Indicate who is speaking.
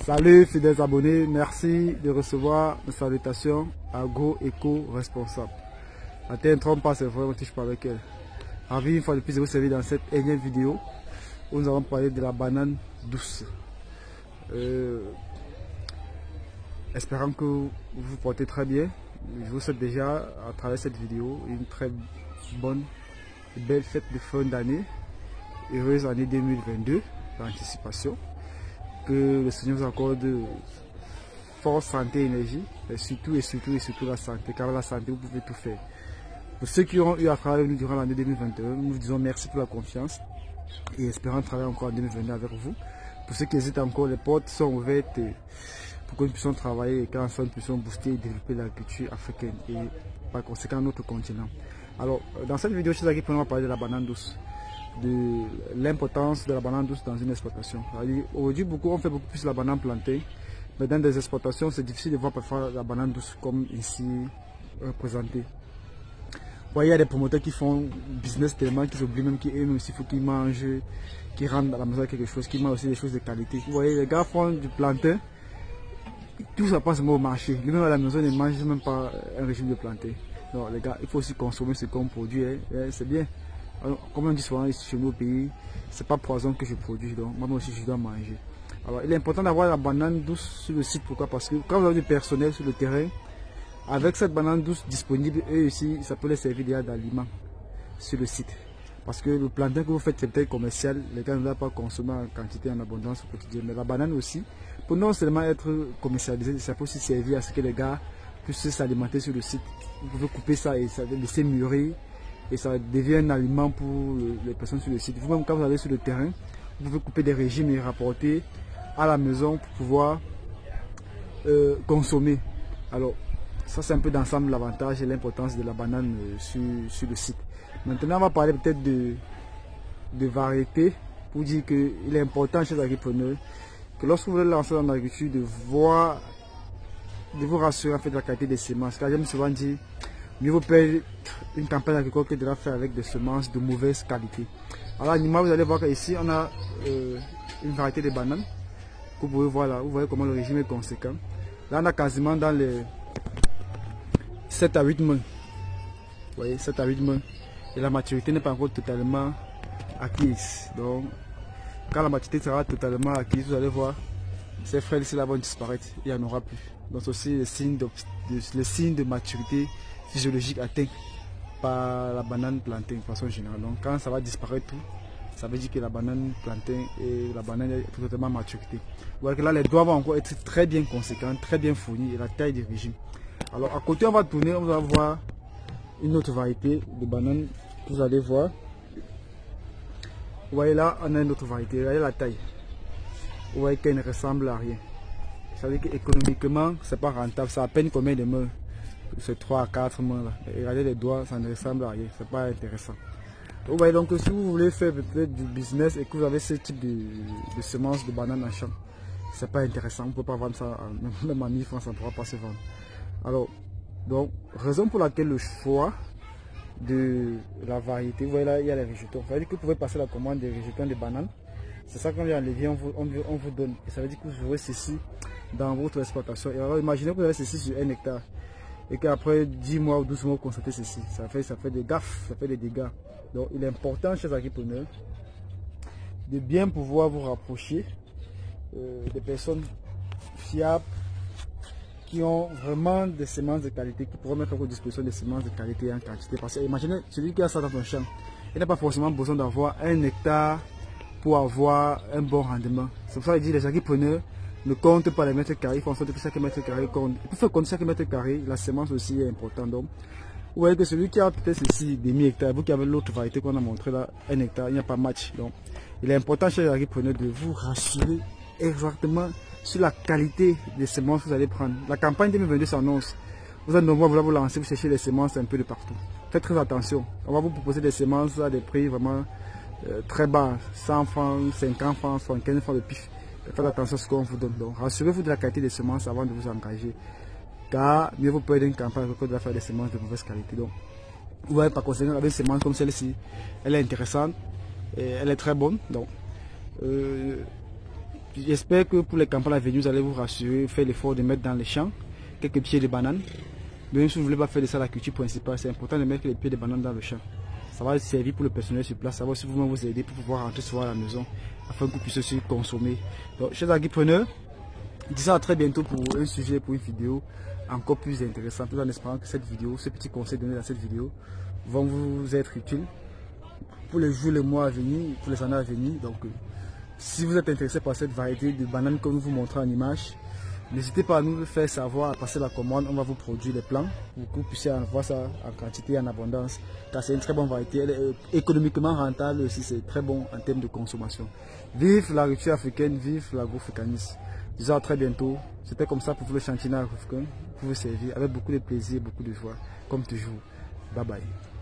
Speaker 1: Salut fidèles abonnés, merci de recevoir mes salutations agro-éco-responsable. La terre ne trompe pas, c'est vrai, on ne touche pas avec elle. Ravi une fois de plus de vous servir dans cette énième vidéo où nous allons parler de la banane douce. Espérant que vous vous portez très bien. Je vous souhaite déjà à travers cette vidéo une très bonne et belle fête de fin d'année. Heureuse année 2022 d'anticipation. Que le Seigneur vous accorde force, santé, énergie, et surtout la santé, car la santé vous pouvez tout faire. Pour ceux qui ont eu à travailler avec nous durant l'année 2021, nous vous disons merci pour la confiance et espérons travailler encore en 2022 avec vous. Pour ceux qui hésitent encore, les portes sont ouvertes pour que nous puissions travailler et qu'ensemble nous puissions booster et développer l'agriculture africaine et par conséquent notre continent. Alors, dans cette vidéo, je suis on va parler de la banane douce, de l'importance de la banane douce dans une exploitation. Aujourd'hui, on fait beaucoup plus la banane plantée, mais dans des exploitations, c'est difficile de voir parfois la banane douce comme ici représentée. Vous voyez, il y a des promoteurs qui font business tellement qu'ils oublient même qu'eux aussi, il faut qu'ils mangent, qu'ils rentrent dans la maison avec quelque chose, qu'ils mangent aussi des choses de qualité. Vous voyez, les gars font du plantain, tout ça passe au marché. Lui-même à la maison, ils ne mangent même pas un régime de plantain. Donc les gars, il faut aussi consommer ce qu'on produit, hein, c'est bien. Alors, comme on dit souvent ici chez nous au pays, c'est pas poison que je produis, donc moi aussi je dois manger. Alors il est important d'avoir la banane douce sur le site. Pourquoi? Parce que quand vous avez du personnel sur le terrain, avec cette banane douce disponible, eux aussi, ça peut les servir déjà d'aliment sur le site. Parce que le plantain que vous faites, c'est peut-être commercial, les gars ne doivent pas consommer en quantité, en abondance au quotidien. Mais la banane aussi, pour non seulement être commercialisée, ça peut aussi servir à ce que les gars puissent s'alimenter sur le site. Vous pouvez couper ça et ça va laisser mûrir. Et ça devient un aliment pour les personnes sur le site. Vous-même, quand vous allez sur le terrain, vous pouvez couper des régimes et rapporter à la maison pour pouvoir consommer. Alors, ça c'est un peu d'ensemble l'avantage et l'importance de la banane sur le site. Maintenant, on va parler peut-être de variété pour dire qu'il est important chez les agriculteurs que lorsque vous voulez lancer dans l'agriculture, de vous rassurer en fait de la qualité des semences. Car j'aime souvent dire, mieux vaut perdre une campagne agricole que de la faire avec des semences de mauvaise qualité. Alors l'animal, vous allez voir qu'ici on a une variété de bananes que vous pouvez voir là. Vous voyez comment le régime est conséquent. Là on a quasiment dans les 7 à 8 mois. Vous voyez, 7 à 8 mois. Et la maturité n'est pas encore totalement acquise. Donc quand la maturité sera totalement acquise, vous allez voir ces frêles ici là vont disparaître. Il n'y en aura plus. Donc c'est aussi le signe de maturité physiologique atteint par la banane plantain de façon générale. Donc quand ça va disparaître tout, ça veut dire que la banane plantain et la banane est totalement maturité. Voilà que là les doigts vont encore être très bien conséquents, très bien fournis et la taille du régime. Alors à côté on va tourner, on va voir une autre variété de banane. Vous allez voir. Vous voyez là on a une autre variété, regardez la taille. Vous voyez qu'elle ne ressemble à rien. Ça veut dire qu'économiquement c'est pas rentable, ça a à peine combien de mois. C'est 3 à 4 mois là. Et regardez les doigts, ça ne ressemble à rien, c'est pas intéressant. Vous voyez donc si vous voulez faire peut-être du business et que vous avez ce type de semences de bananes en champ, c'est pas intéressant, on ne peut pas vendre ça, même en 1000 francs ça ne pourra pas se vendre. Alors, donc, raison pour laquelle le choix de la variété, vous voyez là, il y a les rejetons. Ça veut dire que vous pouvez passer la commande des rejetons de bananes. C'est ça qu'on vient enlever, on vous donne. Et ça veut dire que vous aurez ceci dans votre exploitation. Et alors imaginez que vous avez ceci sur 1 hectare. Et qu'après 10 mois ou 12 mois, vous constatez ceci. Ça fait des gaffes, ça fait des dégâts. Donc il est important chez les agriculteurs de bien pouvoir vous rapprocher des personnes fiables qui ont vraiment des semences de qualité, qui pourront mettre à votre disposition des semences de qualité et en quantité. Parce que imaginez, celui qui a ça dans son champ, il n'a pas forcément besoin d'avoir 1 hectare pour avoir un bon rendement. C'est pour ça qu'il dit les agriculteurs ne comptent pas les mètres carrés, ils font en sorte que chaque mètre carré compte. Pour faire compter chaque mètre carré, la semence aussi est importante. Donc, vous voyez que celui qui a peut-être ceci demi-hectare, vous qui avez l'autre variété qu'on a montré là, 1 hectare, il n'y a pas match. Donc, il est important chez les agriculteurs de vous rassurer exactement sur la qualité des semences que vous allez prendre. La campagne 2022 s'annonce. Vous êtes nombreux à vouloir vous lancer, vous cherchez les semences un peu de partout. Faites très attention. On va vous proposer des semences à des prix vraiment très bas, 100 francs, 50 francs, 75 francs de pif. Faites attention à ce qu'on vous donne. Donc, rassurez-vous de la qualité des semences avant de vous engager. Car mieux vous perdre une campagne que de faire des semences de mauvaise qualité. Donc, vous voyez par conséquent avec une semence comme celle-ci, elle est intéressante et elle est très bonne. Donc, J'espère que pour les campagnes à venir, vous allez vous rassurer, faire l'effort de mettre dans les champs quelques pieds de banane. Même si vous ne voulez pas faire de ça la culture principale, c'est important de mettre les pieds de banane dans le champ. Ça va servir pour le personnel sur place, ça va aussi vous aider pour pouvoir rentrer souvent à la maison, afin que vous puissiez aussi consommer. Donc, chers agripreneurs, disons à très bientôt pour un sujet, pour une vidéo encore plus intéressante, tout en espérant que cette vidéo, ce petit conseil donné dans cette vidéo, vont vous être utiles pour les jours, les mois à venir, pour les années à venir. Donc, si vous êtes intéressé par cette variété de bananes que nous vous montrons en image, n'hésitez pas à nous le faire savoir, à passer la commande. On va vous produire les plants pour que vous puissiez avoir ça en quantité et en abondance. Car c'est une très bonne variété. Elle est économiquement rentable aussi, c'est très bon en termes de consommation. Vive la culture africaine, vive l'agroafricanisme. Disons à très bientôt. C'était comme ça pour vous le chantier africain, pour vous servir avec beaucoup de plaisir, beaucoup de joie, comme toujours. Bye bye.